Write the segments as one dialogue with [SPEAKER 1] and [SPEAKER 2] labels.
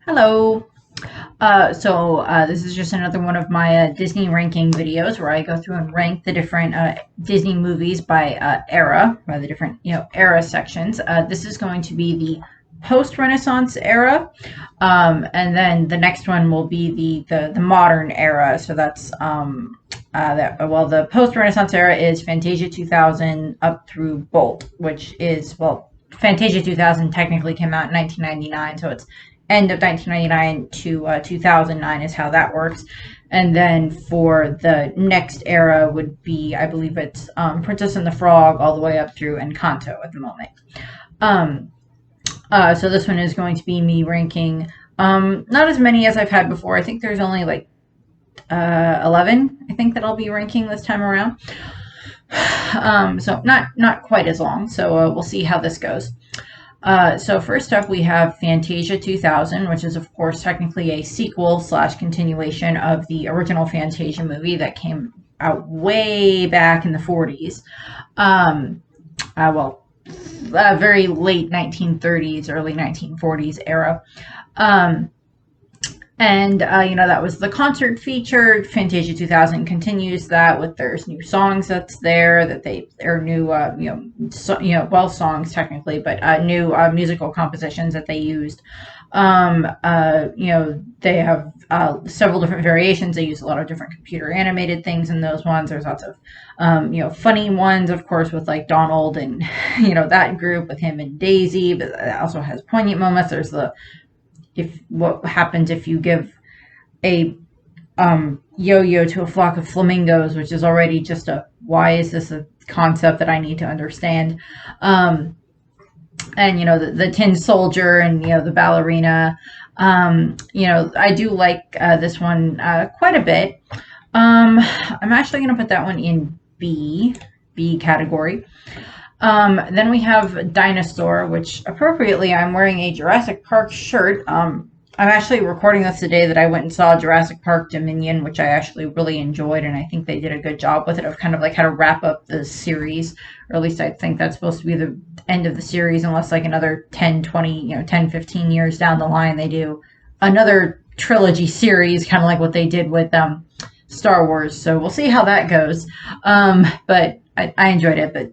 [SPEAKER 1] Hello. This is just another one of my Disney ranking videos where I go through and rank the different Disney movies by era, by the different era sections. This is going to be the post-Renaissance era, and then the next one will be the modern era. So that's the post-Renaissance era is Fantasia 2000 up through Bolt, which is Fantasia 2000 technically came out in 1999, so it's end of 1999 to 2009 is how that works. And then for the next era would be, I believe it's Princess and the Frog all the way up through Encanto at the moment. Um, so this one is going to be me ranking not as many as I've had before. I think there's only like 11, I think, that I'll be ranking this time around. So not quite as long. So we'll see how this goes. So first up, we have Fantasia 2000, which is, of course, technically a sequel slash continuation of the original Fantasia movie that came out way back in the 40s. Very late 1930s, early 1940s era. That was the concert feature. Fantasia 2000 continues that with there's new songs that's there that they are new, songs technically, but new musical compositions that they used. They have several different variations. They use a lot of different computer animated things in those ones. There's lots of, funny ones, of course, with like Donald and, that group with him and Daisy, but it also has poignant moments. There's what happens if you give a yo-yo to a flock of flamingos, which is already just why is this a concept that I need to understand? The tin soldier and the ballerina. I do like this one quite a bit. I'm actually going to put that one in B category. Then we have Dinosaur, which appropriately I'm wearing a Jurassic Park shirt. I'm actually recording this the day that I went and saw Jurassic Park Dominion, which I actually really enjoyed, and I think they did a good job with it of kind of like how to wrap up the series, or at least I think that's supposed to be the end of the series, unless like another 10, 20, 10, 15 years down the line they do another trilogy series, kind of like what they did with Star Wars. So we'll see how that goes. But I enjoyed it, but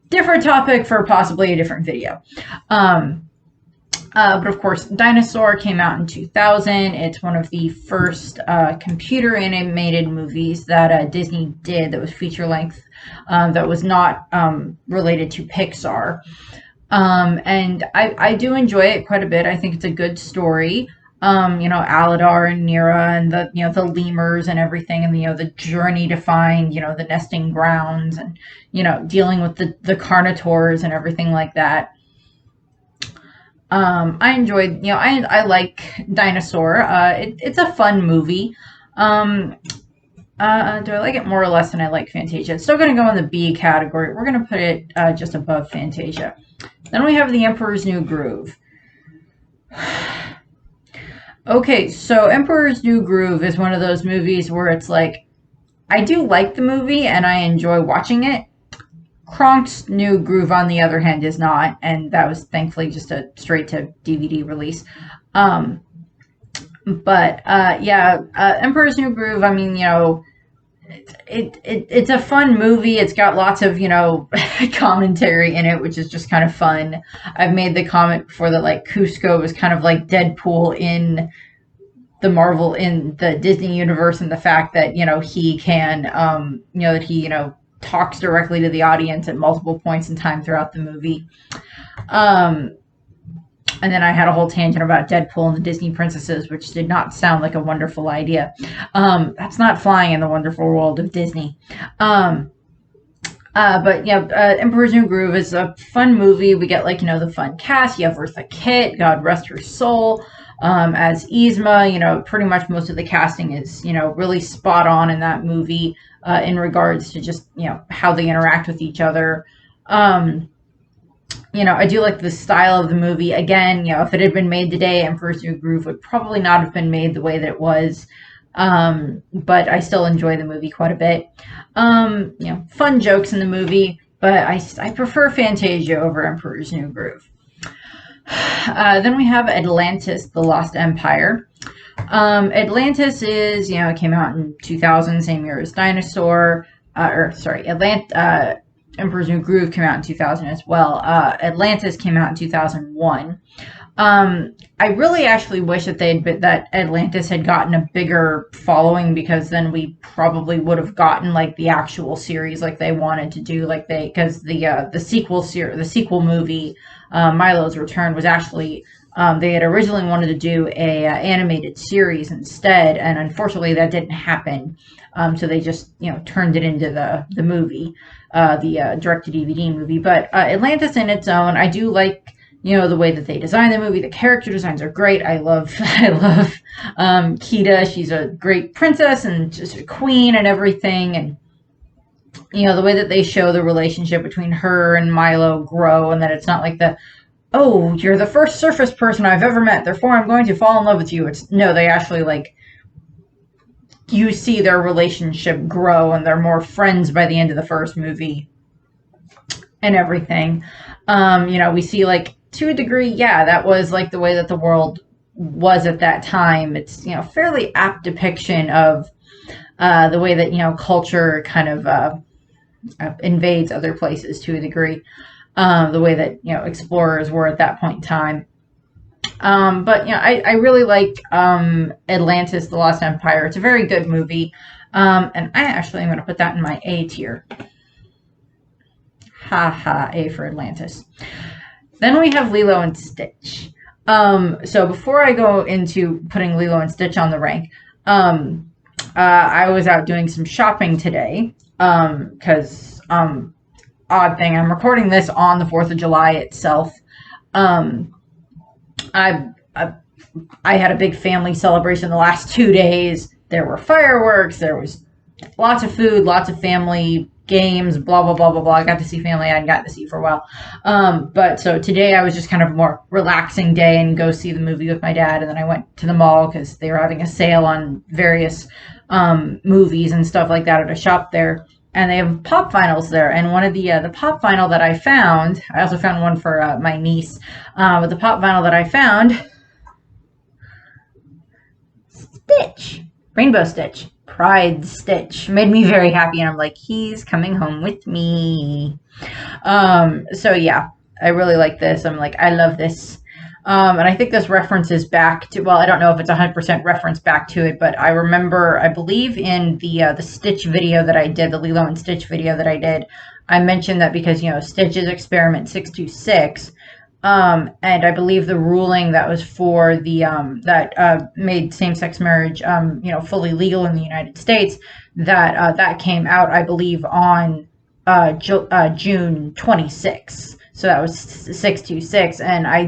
[SPEAKER 1] different topic for possibly a different video. But of course, Dinosaur came out in 2000. It's one of the first computer animated movies that Disney did that was feature length, that was not related to Pixar. And I do enjoy it quite a bit. I think it's a good story. Aladar and Nira and the lemurs and everything, and the journey to find the nesting grounds, and dealing with the carnivores and everything like that. I enjoyed, I like Dinosaur. It's a fun movie. Do I like it more or less than I like Fantasia? It's still going to go in the B category. We're going to put it just above Fantasia. Then we have The Emperor's New Groove. Okay, so Emperor's New Groove is one of those movies where it's like, I do like the movie and I enjoy watching it. Kronk's New Groove, on the other hand, is not, and that was thankfully just a straight to DVD release. Emperor's New Groove, I mean, it's a fun movie. It's got lots of, commentary in it, which is just kind of fun. I've made the comment before that, like, Kuzco is kind of like Deadpool in the Disney universe, and the fact that, he can, that he, talks directly to the audience at multiple points in time throughout the movie. And then I had a whole tangent about Deadpool and the Disney princesses, which did not sound like a wonderful idea. That's not flying in the wonderful world of Disney. Emperor's New Groove is a fun movie. We get the fun cast. You have Eartha Kitt, God rest her soul, as Yzma. Pretty much most of the casting is really spot on in that movie, in regards to just how they interact with each other. I do like the style of the movie. Again, if it had been made today, Emperor's New Groove would probably not have been made the way that it was. But I still enjoy the movie quite a bit. Fun jokes in the movie, but I prefer Fantasia over Emperor's New Groove. Then we have Atlantis, The Lost Empire. Atlantis is, it came out in 2000, same year as Dinosaur. Emperor's New Groove came out in 2000 as well. Atlantis came out in 2001. I really actually wish that Atlantis had gotten a bigger following, because then we probably would have gotten like the actual series like they wanted to do, because the sequel movie, Milo's Return, was actually, they had originally wanted to do a animated series instead, and unfortunately that didn't happen. So they just turned it into the movie, the direct to DVD movie. But Atlantis in its own, I do like the way that they design the movie. The character designs are great. I love Kida. She's a great princess and just a queen and everything. And the way that they show the relationship between her and Milo grow, and that it's not like oh, you're the first surface person I've ever met, therefore I'm going to fall in love with you. No, they actually you see their relationship grow, and they're more friends by the end of the first movie and everything. We see to a degree, that was the way that the world was at that time. It's fairly apt depiction of the way that culture kind of invades other places to a degree. The way that explorers were at that point in time. But I really like Atlantis, The Lost Empire. It's a very good movie, and I actually am going to put that in my A tier. A for Atlantis. Then we have Lilo and Stitch. So before I go into putting Lilo and Stitch on the rank, I was out doing some shopping today, because odd thing, I'm recording this on the 4th of July itself. I had a big family celebration the last 2 days. There were fireworks, there was lots of food, lots of family games, blah, blah, blah, blah, blah. I got to see family I hadn't gotten to see for a while. But so today I was just kind of a more relaxing day and go see the movie with my dad. And then I went to the mall because they were having a sale on various movies and stuff like that at a shop there. And they have pop vinyls there. And one of the pop vinyl that I found, I also found one for my niece. But the pop vinyl that I found, Stitch, Rainbow Stitch. Pride Stitch made me very happy, and I'm like, he's coming home with me. So yeah, I really like this. I'm like, I love this. And I think this references back to, well, I don't know if it's 100% reference back to it, but I remember, I believe in the Stitch video that I did, the Lilo and Stitch video that I did, I mentioned that because, Stitch is Experiment 626, and I believe the ruling that was for the that made same-sex marriage fully legal in the United States, that came out, I believe, on June 26th. So that was 626, and I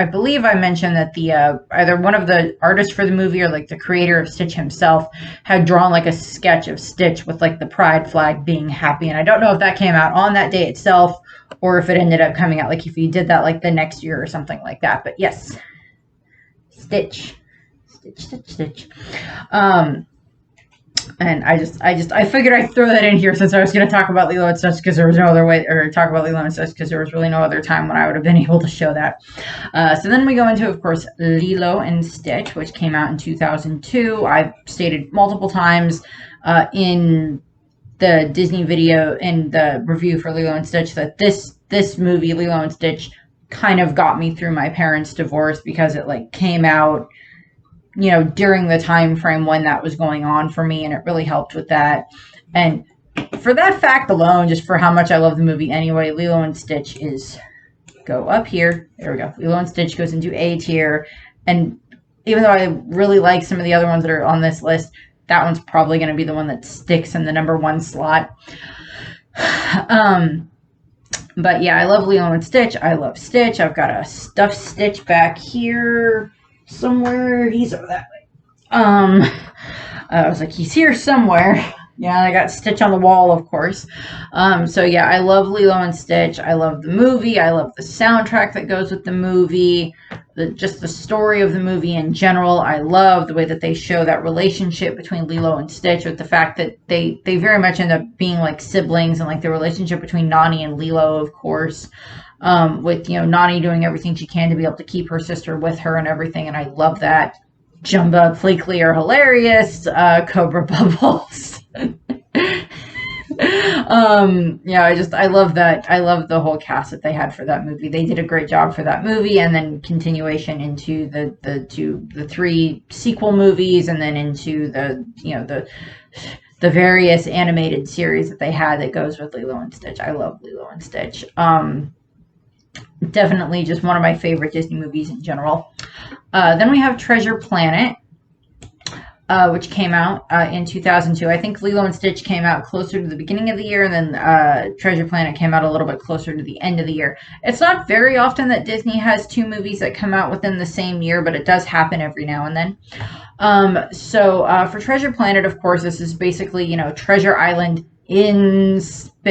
[SPEAKER 1] believe I mentioned that the either one of the artists for the movie or the creator of Stitch himself had drawn a sketch of Stitch with the pride flag being happy, and I don't know if that came out on that day itself or if it ended up coming out if you did that the next year or something like that. But yes, Stitch. And I figured I'd throw that in here since I was going to talk about Lilo and Stitch, because there was no other way, or talk about Lilo and Stitch because there was really no other time when I would have been able to show that. So then we go into, of course, Lilo and Stitch, which came out in 2002. I've stated multiple times in the Disney video and the review for Lilo and Stitch that this movie, Lilo and Stitch, kind of got me through my parents' divorce, because it came out during the time frame when that was going on for me, and it really helped with that. And for that fact alone, just for how much I love the movie anyway, Lilo and Stitch go up here. There we go. Lilo and Stitch goes into A tier, and even though I really like some of the other ones that are on this list, that one's probably going to be the one that sticks in the number 1 slot. But yeah, I love Lilo and Stitch. I love Stitch. I've got a stuffed Stitch back here somewhere. He's over that way. I was like, he's here somewhere. Yeah, I got Stitch on the wall, of course. So yeah, I love Lilo and Stitch. I love the movie. I love the soundtrack that goes with the movie. Just the story of the movie in general. I love the way that they show that relationship between Lilo and Stitch, with the fact that they very much end up being like siblings, and the relationship between Nani and Lilo, of course. with, Nani doing everything she can to be able to keep her sister with her and everything. And I love that. Jumba Fleekley are hilarious. Cobra Bubbles. I love that. I love the whole cast that they had for that movie. They did a great job for that movie, and then continuation into the three sequel movies, and then into the various animated series that they had that goes with Lilo and Stitch. I love Lilo and Stitch. Definitely just one of my favorite Disney movies in general. Then we have Treasure Planet, which came out in 2002. I think Lilo and Stitch came out closer to the beginning of the year, and then Treasure Planet came out a little bit closer to the end of the year. It's not very often that Disney has two movies that come out within the same year, but it does happen every now and then. For Treasure Planet, of course, this is basically, Treasure Island in space,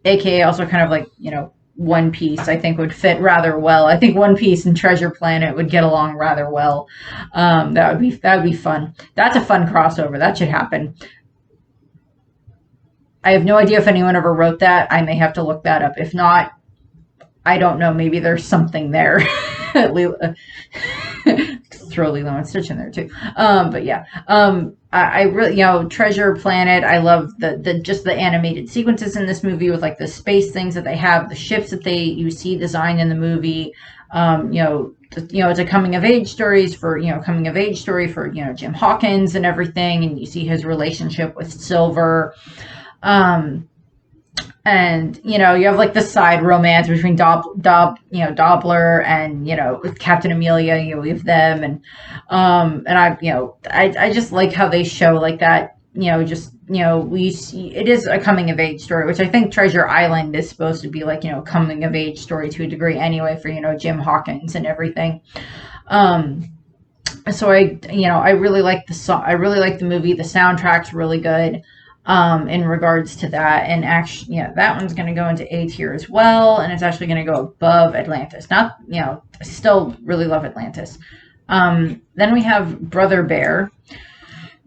[SPEAKER 1] aka also kind of like, One Piece, I think would fit rather well. I think One Piece and Treasure Planet would get along rather well. That would be fun. That's a fun crossover. That should happen. I have no idea if anyone ever wrote that. I may have to look that up. If not, I don't know. Maybe there's something there. Throw Lilo and Stitch in there too. But yeah. I really, Treasure Planet. I love just the animated sequences in this movie with like the space things that they have, the ships that you see designed in the movie. It's a coming of age story for Jim Hawkins and everything, and you see his relationship with Silver. And you have like the side romance between Doppler and with Captain Amelia. We have them, and I just like how they show like that. We see it is a coming of age story, which I think Treasure Island is supposed to be like coming of age story to a degree anyway for Jim Hawkins and everything. So I really like the song. I really like the movie. The soundtrack's really good. In regards to that, and actually, that one's going to go into A tier as well, and it's actually going to go above Atlantis. Not, I still really love Atlantis. Then we have Brother Bear.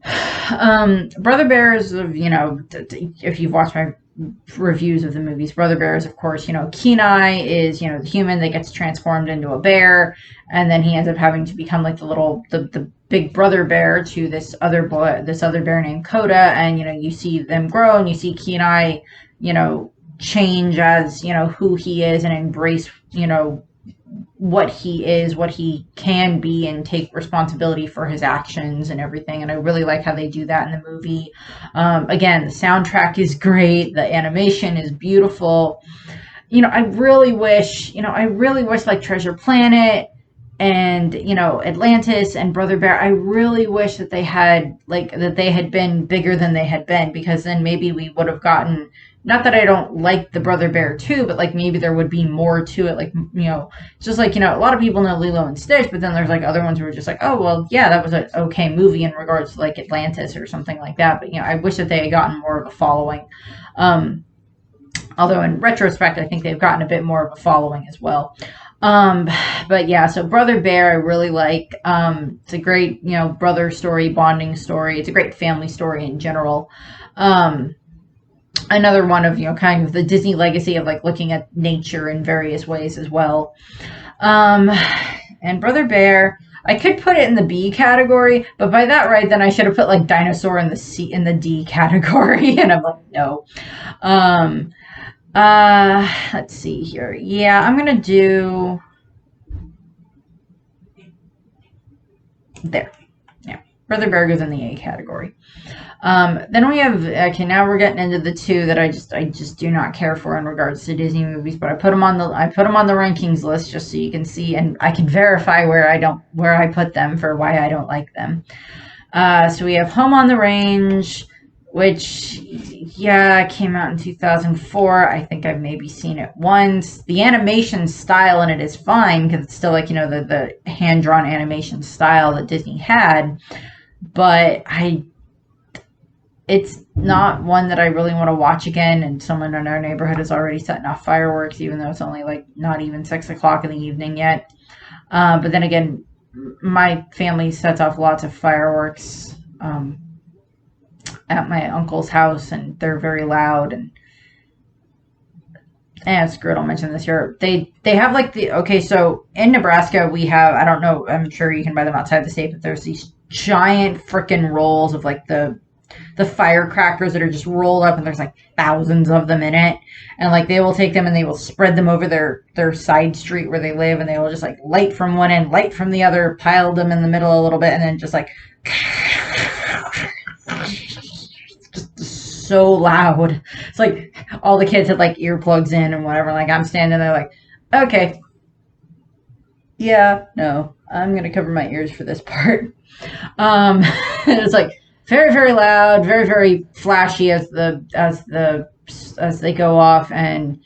[SPEAKER 1] Brother Bear is, if you've watched my reviews of the movies, Brother Bear is, of course, Kenai is, the human that gets transformed into a bear, and then he ends up having to become like the big brother bear to this other bear named Coda, and you see them grow, and you see Kenai change as who he is, and embrace what he is, what he can be, and take responsibility for his actions and everything. And I really like how they do that in the movie. Again, the soundtrack is great, the animation is beautiful. I really wish like Treasure Planet and Atlantis and Brother Bear, I really wish that they had been bigger than they had been, because then maybe we would have gotten, not that I don't like the Brother Bear 2, but like maybe there would be more to it. Like, just like, a lot of people know Lilo and Stitch, but then there's like other ones who are just like, oh, well, yeah, that was an okay movie in regards to like Atlantis or something like that. But, I wish that they had gotten more of a following. Although in retrospect, I think they've gotten a bit more of a following as well. But yeah, so Brother Bear, I really like. It's a great, brother story, bonding story. It's a great family story in general. Another one of, kind of the Disney legacy of like looking at nature in various ways as well. And Brother Bear, I could put it in the B category, but by that right, then I should have put like Dinosaur in the D category, and I'm like, no. Let's see here. Yeah, I'm gonna do there. Yeah, Brother Bear goes in the A category. Then we have, okay, now we're getting into the two that I just do not care for in regards to Disney movies, but I put them on the rankings list just so you can see, and I can verify where I put them for why I don't like them. So we have Home on the Range, which, yeah, came out in 2004. I think I've maybe seen it once. The animation style in it is fine, because it's still like, the hand-drawn animation style that Disney had, but it's not one that I really want to watch again, and someone in our neighborhood is already setting off fireworks, even though it's only like not even 6 o'clock in the evening yet. But then again, my family sets off lots of fireworks at my uncle's house, and they're very loud, and and screw it, I'll mention this here. They have like the okay, so in Nebraska we have, I don't know, I'm sure you can buy them outside the state, but there's these giant freaking rolls of like the firecrackers that are just rolled up, and there's like thousands of them in it, and like they will take them and they will spread them over their side street where they live, and they will just like light from one end, light from the other, pile them in the middle a little bit, and then just like just so loud. It's like all the kids had like earplugs in and whatever. Like I'm standing there like, okay, yeah, no, I'm gonna cover my ears for this part. It's like very, very loud, very, very flashy as they go off, and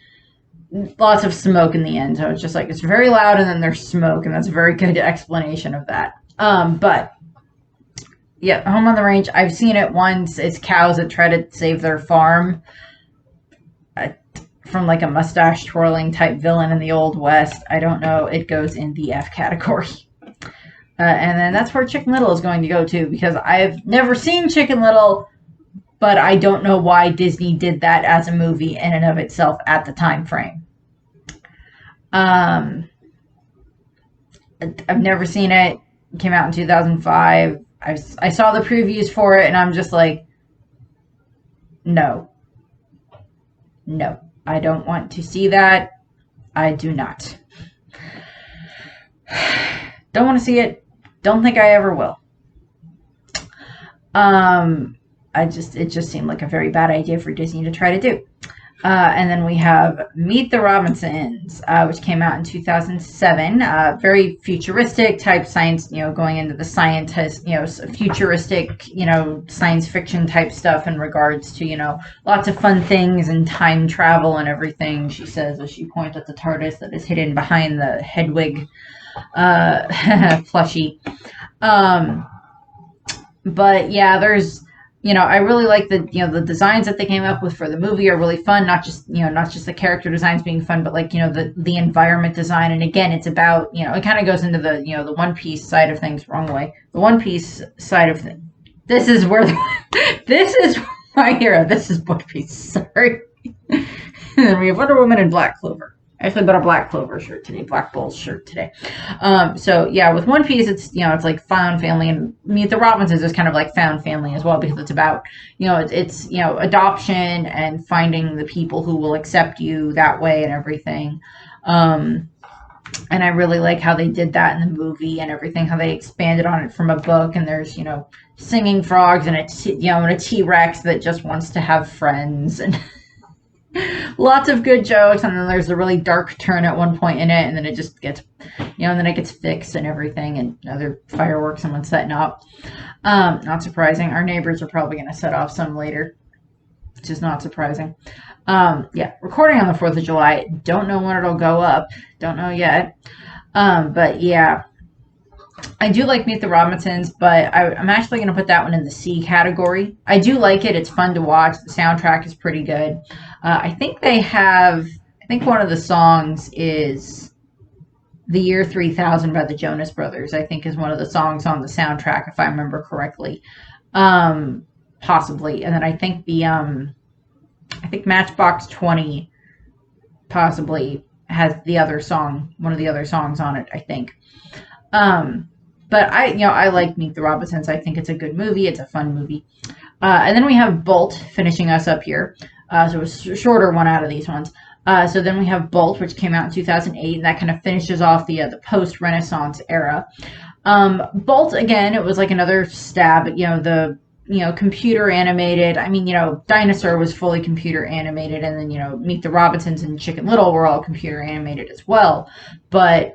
[SPEAKER 1] lots of smoke in the end. So it's just like it's very loud, and then there's smoke, and that's a very good explanation of that. But yeah, Home on the Range. I've seen it once. It's cows that try to save their farm from like a mustache twirling type villain in the Old West. I don't know. It goes in the F category. And then that's where Chicken Little is going to go to, because I've never seen Chicken Little, but I don't know why Disney did that as a movie in and of itself at the time frame. I've never seen it. It came out in 2005. I saw the previews for it, and I'm just like, no. No. I don't want to see that. I do not. Don't want to see it. Don't think I ever will. It just seemed like a very bad idea for Disney to try to do. And then we have Meet the Robinsons, which came out in 2007. Very futuristic type science, going into the scientist, futuristic, science fiction type stuff in regards to, lots of fun things and time travel and everything, she says, as she points at the TARDIS that is hidden behind the Hedwig plushie. But yeah, there's, I really like the designs that they came up with for the movie are really fun. Not just the character designs being fun, but like, the environment design. And again, it's about, it kind of goes into the, the One Piece side of things, wrong way. The One Piece side of things. This is where, this is my hero. This is One Piece. Sorry. And then we have Wonder Woman and Black Clover. I actually bought a Black Clover shirt today, Black Bulls shirt today. So yeah, with One Piece, it's it's like found family, and Meet the Robinsons is kind of like found family as well, because it's about it's adoption and finding the people who will accept you that way and everything. And I really like how they did that in the movie and everything, how they expanded on it from a book, and there's singing frogs and a T-Rex that just wants to have friends and. Lots of good jokes, and then there's a really dark turn at one point in it, and then it just gets, and then it gets fixed and everything, and other fireworks someone's setting up. Not surprising. Our neighbors are probably going to set off some later, which is not surprising. Yeah, recording on the 4th of July. Don't know when it'll go up. Don't know yet. But yeah. I do like Meet the Robinsons, but I'm actually going to put that one in the C category. I do like it. It's fun to watch. The soundtrack is pretty good. I think one of the songs is The Year 3000 by the Jonas Brothers, I think is one of the songs on the soundtrack, if I remember correctly. Possibly. And then I think I think Matchbox 20 possibly has one of the other songs on it, I think. But I like Meet the Robinsons. I think it's a good movie. It's a fun movie. And then we have Bolt finishing us up here. So a shorter one out of these ones. So then we have Bolt, which came out in 2008, and that kind of finishes off the post-Renaissance era. Bolt, again, it was like another stab at, the computer animated. I mean, Dinosaur was fully computer animated, and then, Meet the Robinsons and Chicken Little were all computer animated as well. But,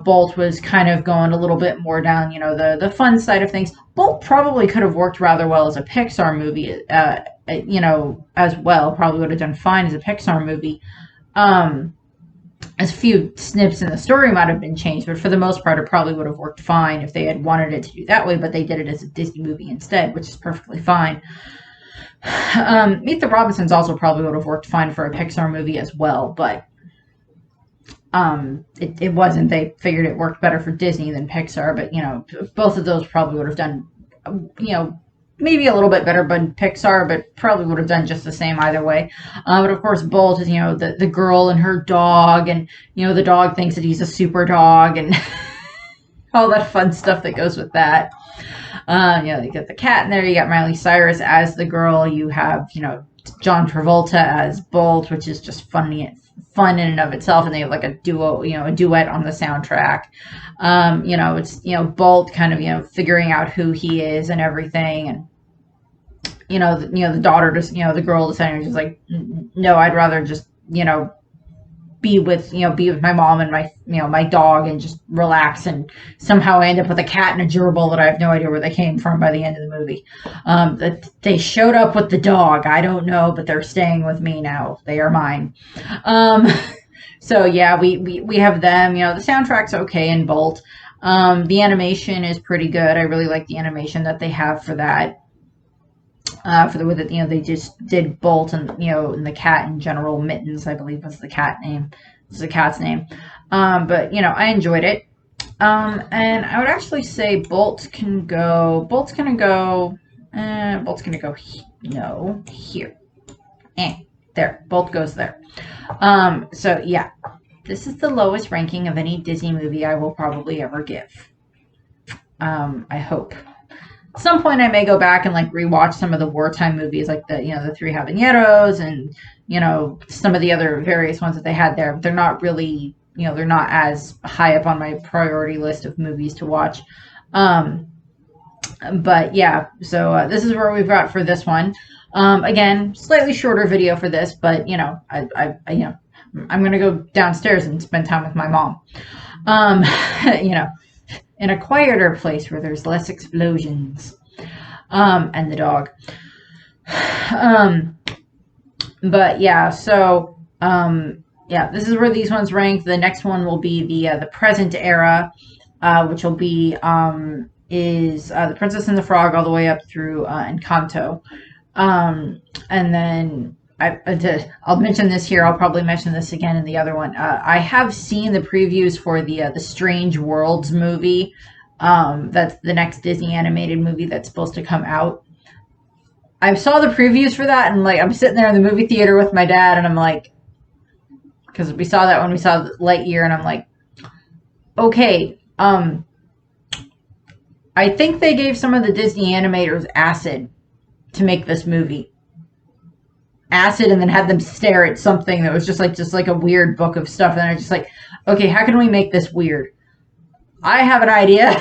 [SPEAKER 1] Bolt was kind of going a little bit more down, the fun side of things. Bolt probably could have worked rather well as a Pixar movie, as well. Probably would have done fine as a Pixar movie. As few snips in the story might have been changed, but for the most part, it probably would have worked fine if they had wanted it to do that way, but they did it as a Disney movie instead, which is perfectly fine. Meet the Robinsons also probably would have worked fine for a Pixar movie as well, but it wasn't. They figured it worked better for Disney than Pixar, but, both of those probably would have done, maybe a little bit better than Pixar, but probably would have done just the same either way. But of course, Bolt is, the girl and her dog, and, the dog thinks that he's a super dog, and all that fun stuff that goes with that. You get the cat in there. You got Miley Cyrus as the girl. You have, John Travolta as Bolt, which is just fun in and of itself. And they have like a duo, a duet on the soundtrack. It's, Bolt kind of, figuring out who he is and everything. And, the daughter just, the girl deciding just like, no, I'd rather just, be with my mom and my dog and just relax, and somehow I end up with a cat and a gerbil that I have no idea where they came from by the end of the movie. That they showed up with the dog, I don't know, but they're staying with me now. They are mine. So yeah, we have them. The soundtrack's okay in Bolt. The animation is pretty good. I really like the animation that they have for that. For the way that they just did Bolt and and the cat in general. Mittens, I believe, was the cat's name. But I enjoyed it. And I would actually say Bolt's gonna go here. There. Bolt goes there. So yeah, this is the lowest ranking of any Disney movie I will probably ever give. I hope. At some point I may go back and like rewatch some of the wartime movies, like the Three Habaneros and some of the other various ones that they had there. But they're not really they're not as high up on my priority list of movies to watch. But yeah, so this is where we've got for this one. Again, slightly shorter video for this, but I'm gonna go downstairs and spend time with my mom. In a quieter place where there's less explosions, and the dog. But yeah, so yeah, this is where these ones rank. The next one will be the present era, which will be The Princess and the Frog all the way up through Encanto, and then I'll mention this here. I'll probably mention this again in the other one. I have seen the previews for the Strange Worlds movie. That's the next Disney animated movie that's supposed to come out. I saw the previews for that, and like I'm sitting there in the movie theater with my dad, and I'm like, because we saw that when we saw Lightyear, and I'm like, okay, I think they gave some of the Disney animators acid to make this movie. Acid, and then had them stare at something that was just like a weird book of stuff, and I just like, okay, how can we make this weird? I have an idea.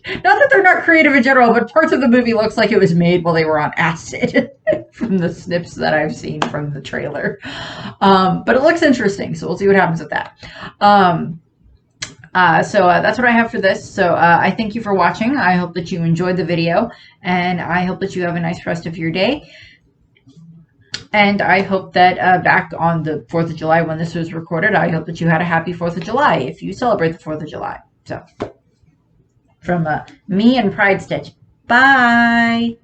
[SPEAKER 1] Not that they're not creative in general, but parts of the movie looks like it was made while they were on acid from the snips that I've seen from the trailer. But it looks interesting, so we'll see what happens with that. So that's what I have for this. So I thank you for watching. I hope that you enjoyed the video, and I hope that you have a nice rest of your day. And I hope that back on the 4th of July when this was recorded, I hope that you had a happy 4th of July if you celebrate the 4th of July. So, from me and Pride Stitch, bye!